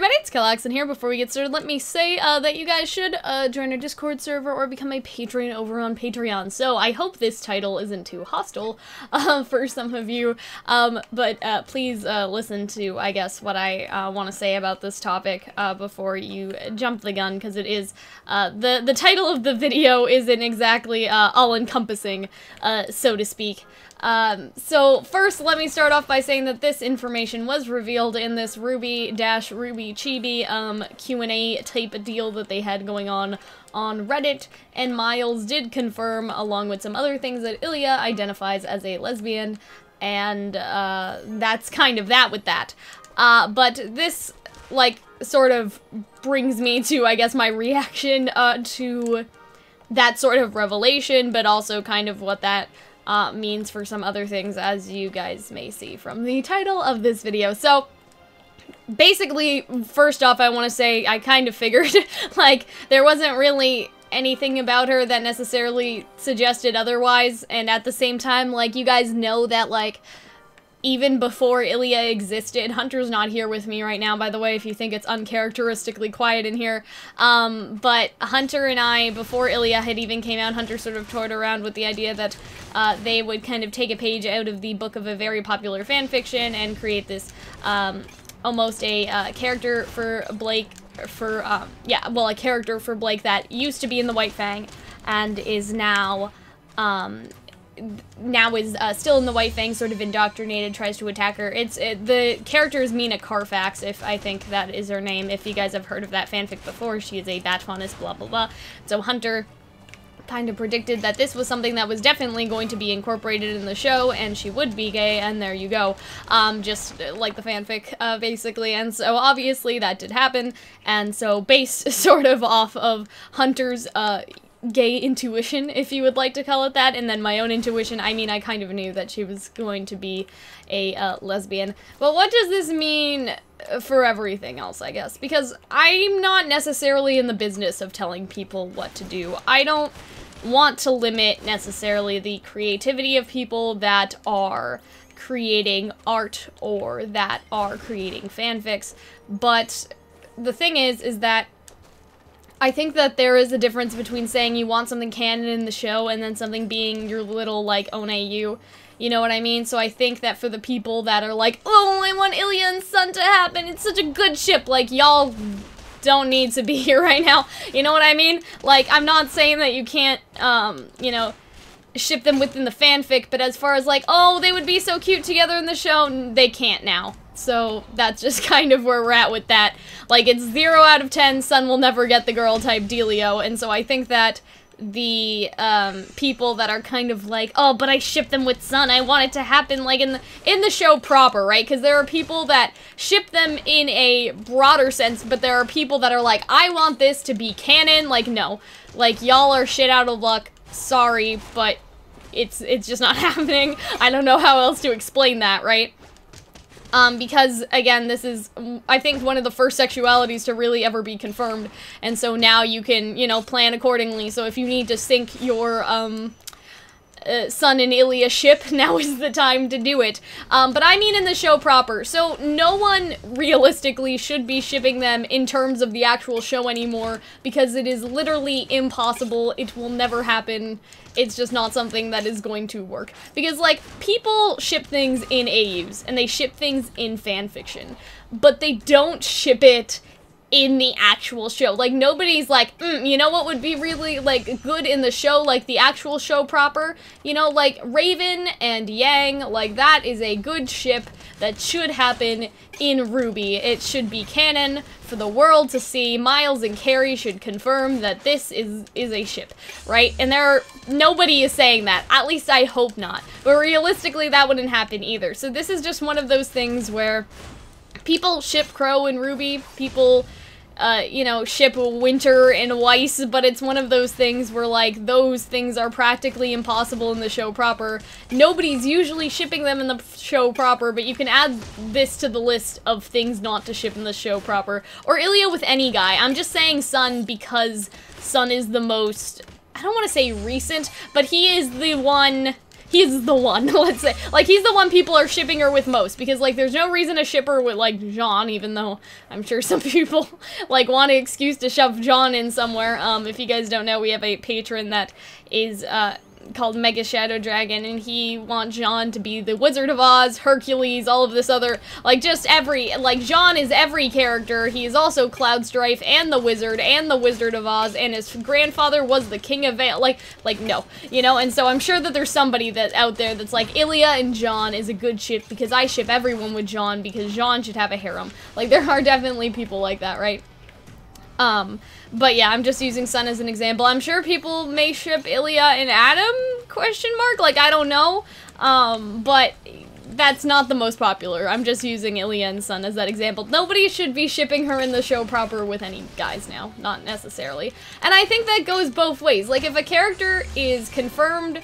everybody, it's Calxiyn here. Before we get started, let me say that you guys should join our Discord server or become a patron over on Patreon. So I hope this title isn't too hostile for some of you, but please listen to, I guess, what I want to say about this topic before you jump the gun, because it is, the title of the video isn't exactly all-encompassing, so to speak. So first, let me start off by saying that this information was revealed in this Ruby Chibi Q&A type deal that they had going on Reddit, and Miles did confirm, along with some other things, that Ilia identifies as a lesbian, and that's kind of that with that. But this, like, sort of brings me to, I guess, my reaction to that sort of revelation, but also kind of what that means for some other things, as you guys may see from the title of this video. So, basically, first off, I want to say I kind of figured, like, there wasn't really anything about her that necessarily suggested otherwise, and at the same time, like, you guys know that, like, even before Ilia existed, Hunter's not here with me right now, by the way, if you think it's uncharacteristically quiet in here, but Hunter and I, before Ilia had even came out, Hunter sort of toyed around with the idea that they would kind of take a page out of the book of a very popular fanfiction and create this, almost a character for Blake, yeah, well, a character for Blake that used to be in the White Fang and is now, still in the White Fang, sort of indoctrinated, tries to attack her. The character is Mina Carfax, if I think that is her name. If you guys have heard of that fanfic before, she is a Batfonist, blah blah blah. So Hunter kind of predicted that this was something that was definitely going to be incorporated in the show, and she would be gay, and there you go. Just like the fanfic, basically. And so obviously that did happen, and so based sort of off of Hunter's, gay intuition, if you would like to call it that, and then my own intuition, I mean, I kind of knew that she was going to be a lesbian. But what does this mean for everything else, I guess? Because I'm not necessarily in the business of telling people what to do. I don't want to limit necessarily the creativity of people that are creating art or that are creating fanfics, but the thing is that I think that there is a difference between saying you want something canon in the show and then something being your little, like, own AU. You know what I mean? So I think that for the people that are like, oh, I want Ilia and Sun to happen, it's such a good ship, like, y'all don't need to be here right now. You know what I mean? Like, I'm not saying that you can't, you know, ship them within the fanfic, but as far as, like, oh, they would be so cute together in the show, they can't now. So that's just kind of where we're at with that. Like, it's 0 out of 10, Sun will never get the girl type dealio, and so I think that the, people that are kind of like, oh, but I ship them with Sun, I want it to happen, like, in the show proper, right? Because there are people that ship them in a broader sense, but there are people that are like, I want this to be canon, like, no. Like, y'all are shit out of luck, sorry, but it's just not happening. I don't know how else to explain that, right? Because, again, this is, I think, one of the first sexualities to really ever be confirmed, and so now you can, you know, plan accordingly. So if you need to sync your, Sun and Ilia ship, now is the time to do it. But I mean in the show proper, so no one realistically should be shipping them in terms of the actual show anymore, because it is literally impossible, it will never happen, it's just not something that is going to work. Because, like, people ship things in AUs, and they ship things in fanfiction, but they don't ship it in the actual show. Like, nobody's like, you know what would be really, like, good in the show, like, the actual show proper? You know, like, Raven and Yang, like, that is a good ship that should happen in Ruby. It should be canon for the world to see. Miles and Carrie should confirm that this is a ship, right? And nobody is saying that. At least I hope not. But realistically, that wouldn't happen either. So this is just one of those things where people ship Crow and Ruby, people, you know, ship Winter and Weiss, but it's one of those things where, like, those things are practically impossible in the show proper. Nobody's usually shipping them in the show proper, but you can add this to the list of things not to ship in the show proper. Or Ilia with any guy. I'm just saying Sun because Sun is the most, I don't want to say recent, but he is the one he's the one, let's say. Like, he's the one people are shipping her with most, because, like, there's no reason to ship her with, like, Jean, even though I'm sure some people, like, want an excuse to shove Jean in somewhere. If you guys don't know, we have a patron that is, called Mega Shadow Dragon, and he wants Jean to be the Wizard of Oz, Hercules, all of this other, like, just every, like, Jean is every character. He is also Cloud Strife, and the Wizard of Oz, and his grandfather was the King of Vale, like, no, you know, and so I'm sure that there's somebody that out there that's like, Ilia and Jean is a good ship, because I ship everyone with Jean, because Jean should have a harem. Like, there are definitely people like that, right? But yeah, I'm just using Sun as an example. I'm sure people may ship Ilia and Adam, question mark? Like, I don't know. But that's not the most popular. I'm just using Ilia and Sun as that example. Nobody should be shipping her in the show proper with any guys now. Not necessarily. And I think that goes both ways. Like, if a character is confirmed,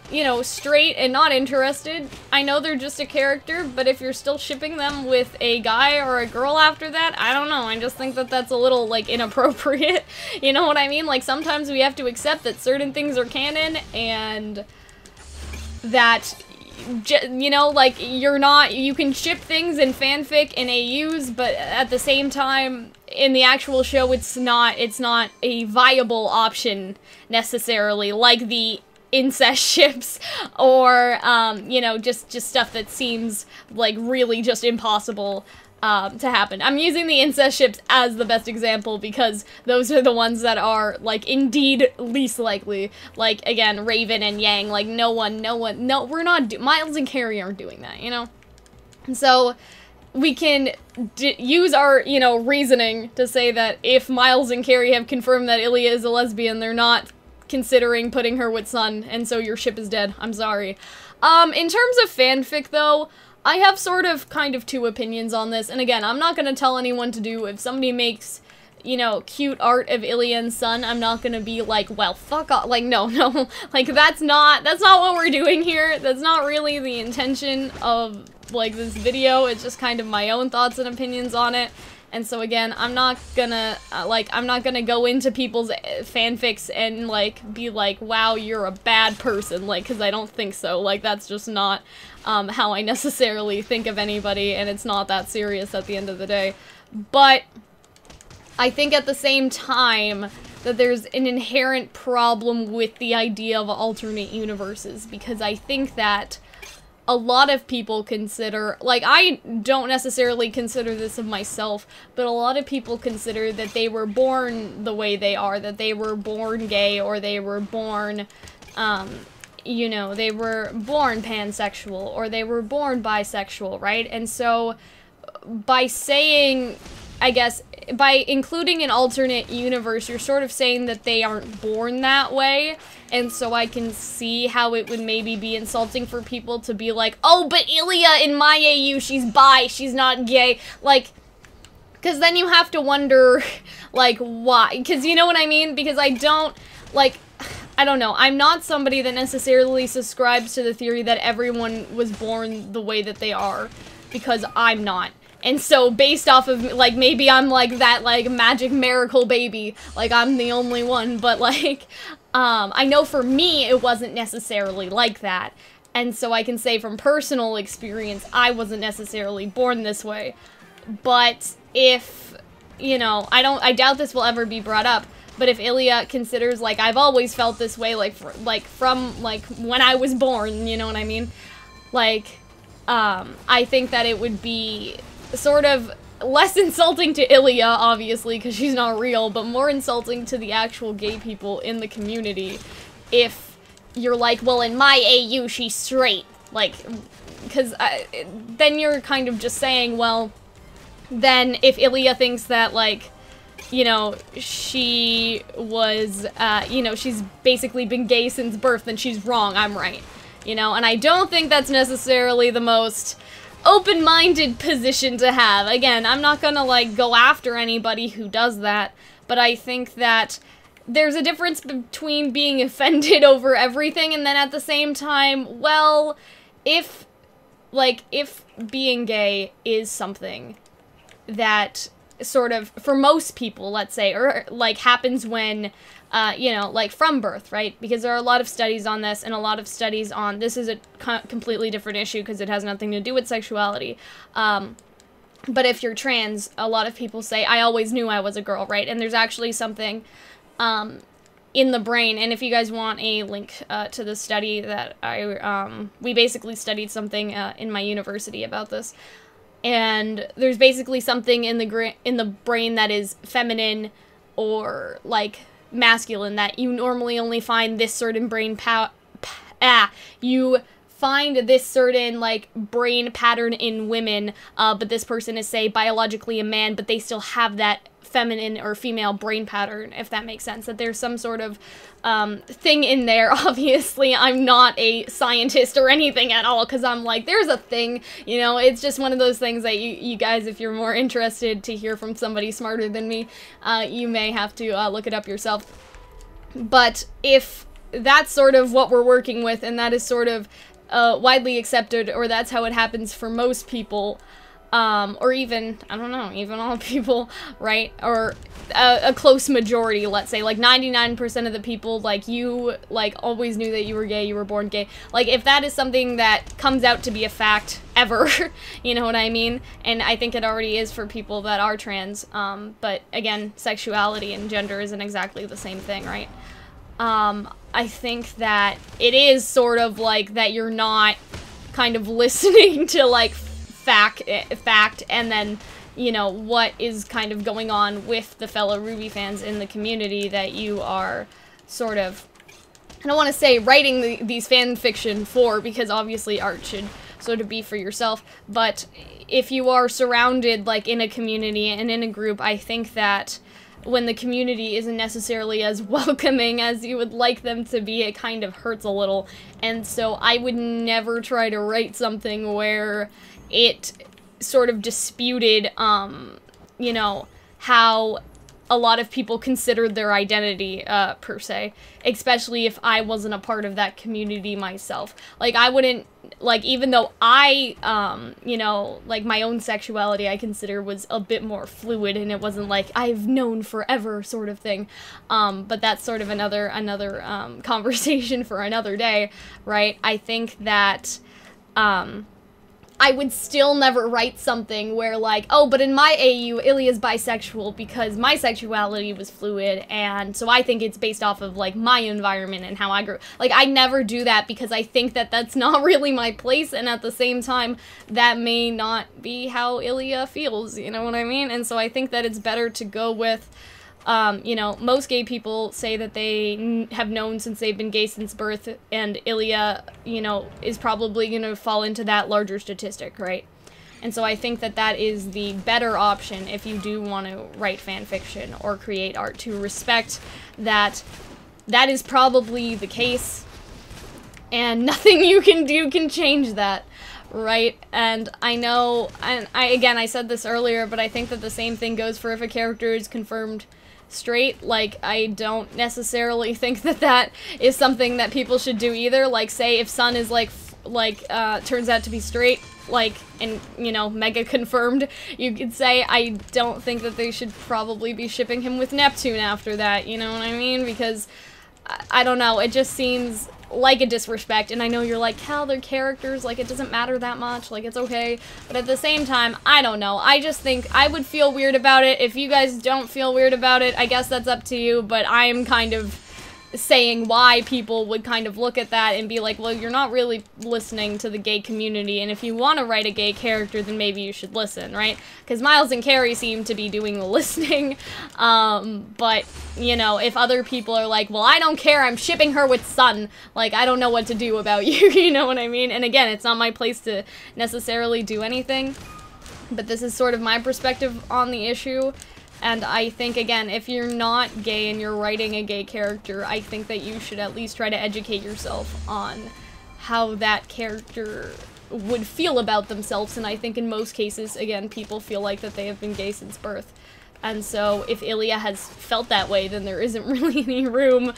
you know, straight and not interested, I know they're just a character, but if you're still shipping them with a guy or a girl after that, I don't know, I just think that that's a little, like, inappropriate, you know what I mean? Like, sometimes we have to accept that certain things are canon, and that, you know, like, you can ship things in fanfic and AUs, but at the same time, in the actual show, it's not a viable option, necessarily, like the incest ships, or, you know, just stuff that seems, like, really just impossible, to happen. I'm using the incest ships as the best example, because those are the ones that are, like, indeed least likely. Like, again, Raven and Yang, like, no, we're not, Miles and Carrie aren't doing that, you know? And so, we can use our, you know, reasoning to say that if Miles and Carrie have confirmed that Ilia is a lesbian, they're not considering putting her with Sun, and so your ship is dead. I'm sorry. In terms of fanfic, though, I have sort of kind of two opinions on this, and again, I'm not gonna tell anyone to do, if somebody makes, you know, cute art of Ilia and Sun, I'm not gonna be like, well, fuck off, like, no, like, that's not what we're doing here. That's not really the intention of, like, this video. It's just kind of my own thoughts and opinions on it. And so again, I'm not gonna, I'm not gonna go into people's fanfics and, like, be like, wow, you're a bad person, like, because I don't think so. Like, that's just not, how I necessarily think of anybody, and it's not that serious at the end of the day. But I think at the same time that there's an inherent problem with the idea of alternate universes, because I think that a lot of people consider, like, I don't necessarily consider this of myself, but a lot of people consider that they were born the way they are, that they were born gay, or they were born, you know, they were born pansexual, or they were born bisexual, right? And so, by saying, I guess, by including an alternate universe, you're sort of saying that they aren't born that way, and so I can see how it would maybe be insulting for people to be like, oh, but Ilia in my AU, she's bi, she's not gay, like, because then you have to wonder, like, why, because you know what I mean, because I don't, like, I don't know, I'm not somebody that necessarily subscribes to the theory that everyone was born the way that they are, because I'm not. And so, based off of, like, maybe I'm, like, that, like, magic miracle baby, like, I'm the only one, but, like, I know for me, it wasn't necessarily like that, and so I can say from personal experience, I wasn't necessarily born this way, but if, you know, I doubt this will ever be brought up, but if Ilia considers, like, I've always felt this way, like, from, when I was born, you know what I mean, like, I think that it would be sort of less insulting to Ilia, obviously, because she's not real, but more insulting to the actual gay people in the community if you're like, well, in my AU, she's straight. Like, because then you're kind of just saying, well, then if Ilia thinks that, like, you know, she was, you know, she's basically been gay since birth, then she's wrong, I'm right. You know, and I don't think that's necessarily the most open-minded position to have. Again, I'm not gonna, like, go after anybody who does that, but I think that there's a difference between being offended over everything and then at the same time, well, if being gay is something that sort of, for most people, let's say, or like happens when, you know, like from birth, right? Because there are a lot of studies on this, and a lot of studies on, this is a completely different issue because it has nothing to do with sexuality. But if you're trans, a lot of people say, I always knew I was a girl, right? And there's actually something in the brain, and if you guys want a link to the study that we basically studied something in my university about this, and there's basically something in the brain that is feminine or like masculine that you normally only find this certain brain you find this certain like brain pattern in women, but this person is, say, biologically a man, but they still have that feminine or female brain pattern, if that makes sense, that there's some sort of thing in there. Obviously, I'm not a scientist or anything at all, because I'm like, there's a thing, you know, it's just one of those things that you guys, if you're more interested to hear from somebody smarter than me, you may have to look it up yourself. But if that's sort of what we're working with, and that is sort of widely accepted, or that's how it happens for most people, or even, I don't know, even all people, right? Or a close majority, let's say, like 99% of the people, like, you, like, always knew that you were gay, you were born gay. Like, if that is something that comes out to be a fact ever, you know what I mean? And I think it already is for people that are trans, but again, sexuality and gender isn't exactly the same thing, right? I think that it is sort of like that you're not kind of listening to, like, fact, and then, you know, what is kind of going on with the fellow RWBY fans in the community that you are sort of, I don't want to say writing these fan fiction for, because obviously art should sort of be for yourself, but if you are surrounded, like, in a community and in a group, I think that when the community isn't necessarily as welcoming as you would like them to be, it kind of hurts a little. And so I would never try to write something where it sort of disputed, you know, how a lot of people considered their identity, per se, especially if I wasn't a part of that community myself. Like, I wouldn't, like, even though I, you know, like, my own sexuality I consider was a bit more fluid, and it wasn't like, I've known forever sort of thing, but that's sort of another conversation for another day, right? I think that, I would still never write something where, like, oh, but in my AU, Ilia's bisexual because my sexuality was fluid, and so I think it's based off of, like, my environment and how I grew. Like, I never do that because I think that that's not really my place, and at the same time, that may not be how Ilia feels, you know what I mean? And so I think that it's better to go with, you know, most gay people say that they have known since they've been gay since birth, and Ilia, you know, is probably going to fall into that larger statistic, right? And so I think that that is the better option if you do want to write fan fiction or create art, to respect that that is probably the case, and nothing you can do can change that. Right? And I know, and I said this earlier, but I think that the same thing goes for if a character is confirmed straight. Like, I don't necessarily think that that is something that people should do either. Like, say if Sun is turns out to be straight, like, and, you know, mega confirmed, you could say, I don't think that they should probably be shipping him with Neptune after that, you know what I mean? Because, I don't know, it just seems like a disrespect, and I know you're like, Cal, they're characters, like, it doesn't matter that much, like, it's okay, but at the same time, I don't know, I just think I would feel weird about it. If you guys don't feel weird about it, I guess that's up to you, but I am kind of saying why people would kind of look at that and be like, well, you're not really listening to the gay community, and if you want to write a gay character, then maybe you should listen, right? Because Miles and Carrie seem to be doing the listening, but, you know, if other people are like, well, I don't care, I'm shipping her with Sun, like, I don't know what to do about you, you know what I mean? And again, it's not my place to necessarily do anything, but this is sort of my perspective on the issue. And I think, again, if you're not gay and you're writing a gay character, I think that you should at least try to educate yourself on how that character would feel about themselves. And I think in most cases, again, people feel like that they have been gay since birth. And so if Ilia has felt that way, then there isn't really any room,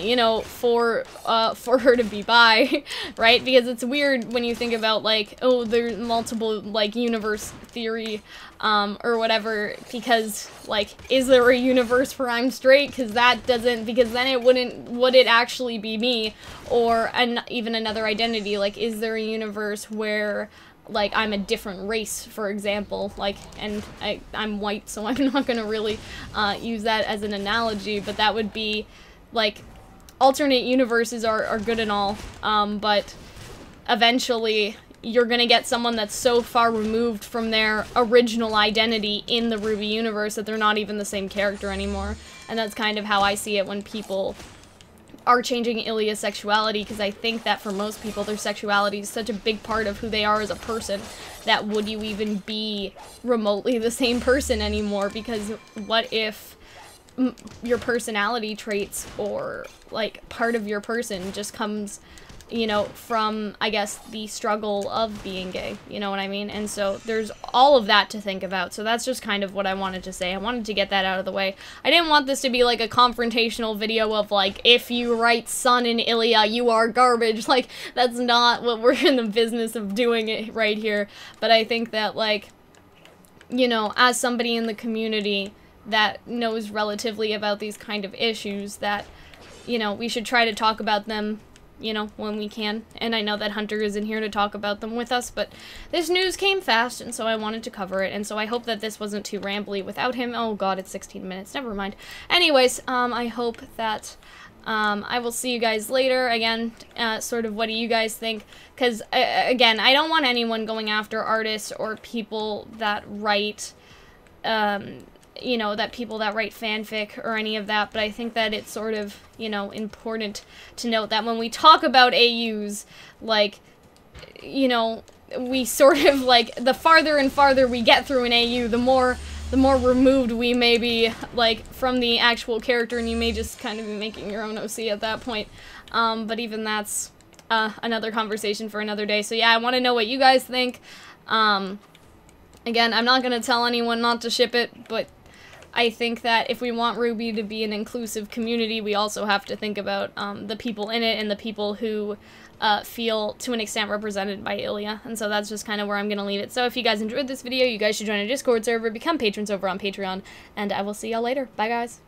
you know, for her to be bi, right? Because it's weird when you think about, like, oh, there's multiple, like, universe theory, or whatever, because, like, is there a universe where I'm straight? Because that doesn't, because then would it actually be me? Or even another identity, like, is there a universe where, like, I'm a different race, for example, like, and I'm white, so I'm not gonna really use that as an analogy, but that would be, like, alternate universes are good and all, but eventually you're gonna get someone that's so far removed from their original identity in the RWBY universe that they're not even the same character anymore, and that's kind of how I see it when people are changing Ilia's sexuality, because I think that for most people their sexuality is such a big part of who they are as a person that would you even be remotely the same person anymore? Because what if your personality traits or, like, part of your person just comes, you know, from, I guess, the struggle of being gay, you know what I mean? And so there's all of that to think about, so that's just kind of what I wanted to say. I wanted to get that out of the way. I didn't want this to be, like, a confrontational video of, like, if you write son in Ilia, you are garbage. Like, that's not what we're in the business of doing it right here. But I think that, like, you know, as somebody in the community that knows relatively about these kind of issues, that, you know, we should try to talk about them, you know, when we can. And I know that Hunter isn't here to talk about them with us, but this news came fast, and so I wanted to cover it, and so I hope that this wasn't too rambly without him. Oh god, it's 16 minutes, never mind. Anyways, I hope that, I will see you guys later. Again, sort of what do you guys think? Because, again, I don't want anyone going after artists or people that write, you know, that people that write fanfic or any of that, but I think that it's sort of, you know, important to note that when we talk about AUs, like, you know, we sort of, like, the farther and farther we get through an AU, the more removed we may be, like, from the actual character, and you may just kind of be making your own OC at that point. But even that's another conversation for another day. So yeah, I want to know what you guys think. Again, I'm not going to tell anyone not to ship it, but I think that if we want RWBY to be an inclusive community, we also have to think about the people in it and the people who feel, to an extent, represented by Ilia. And so that's just kind of where I'm going to leave it. So if you guys enjoyed this video, you guys should join a Discord server, become patrons over on Patreon, and I will see y'all later. Bye, guys.